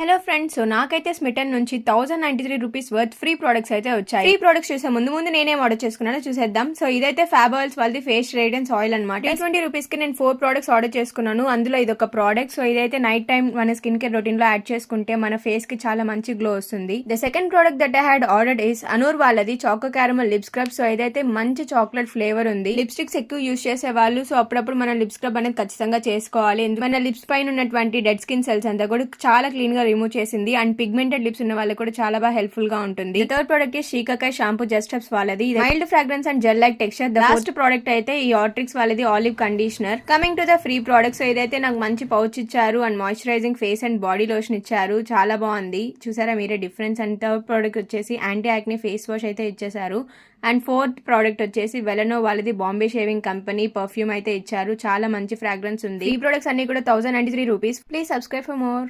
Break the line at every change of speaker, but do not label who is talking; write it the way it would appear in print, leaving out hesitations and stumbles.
Hello friends, so నాకైతే smitten నుంచి 1093 rupees worth free products అయితే వచ్చాయి. ఫ్రీ ప్రొడక్ట్స్ చూసే ముందు నేనేం ఆర్డర్ చేసుకున్నానో చూసేద్దాం. సో ఇదైతే ఫ్యాబ్ ఆయిల్స్ వాళ్ళది ఫేస్ రేడియన్స్ ఆయిల్ అనమాట. 20 రూపీస్ కి నేను 4 ప్రొడక్ట్స్ ఆర్డర్ చేసుకున్నాను. అందులో ఇది ఒక ప్రోడక్ట్. సో ఇదైతే నైట్ టైం మన స్కిన్ కేర్ రొటీన్ లో యాడ్ చేసుకుంటే మన ఫేస్ కి చాలా మంచి గ్లో వస్తుంది. The second product that I had ordered is అనూర్ వాళ్ళది choco caramel lip scrub. So ఇదైతే మంచి చాక్లెట్ ఫ్లేవర్ ఉంది. లిప్స్టిక్స్ ఎక్కువ యూజ్ చేసే వాళ్ళు సో అప్పుడప్పుడు మన లిప్ స్క్రబ్ అనేది ఖచ్చితంగా చేసుకోవాలి. మన లిప్స్ పైన ఉన్నటువంటి డెడ్ స్కిన్ సెల్స్ అంతా కూడా చాలా క్లీన్ గా రిమూవ్ చేసింది. అండ్ పిగ్మెంటెడ్ లిప్స్ ఉన్న వాళ్ళకి కూడా చాలా బాగా హెల్ప్ఫుల్ గా ఉంటుంది. Third product shikakai shampoo just herbs వాళ్ళది mild fragrance and gel like texture. The first product అయితే ఈ ఆట్రిక్స్ వాళ్ళది olive conditioner. Coming to the free product, so ఇదైతే నాకు మంచి పౌచ్ ఇచ్చారు and moisturising face and body lotion ఇచ్చారు. చాలా బాగుంది, చూసారా మీరే డిఫరెన్స్. అండ్ థర్డ్ ప్రోడక్ట్ వచ్చేసి యాంటీ యాక్ని ఫేస్ వాష్ అయితే ఇచ్చేసారు. అండ్ ఫోర్త్ ప్రోడక్ట్ వచ్చేసి వెలనో వాళ్ళది బాంబే షేవింగ్ కంపెనీ పర్ఫ్యూమ్ అయితే ఇచ్చారు. చాలా మంచి ఫ్రాగ్రెన్స్ ఉంది. ఈ ప్రొడక్ట్స్ అన్ని కూడా 1093 rupees. Please subscribe for more.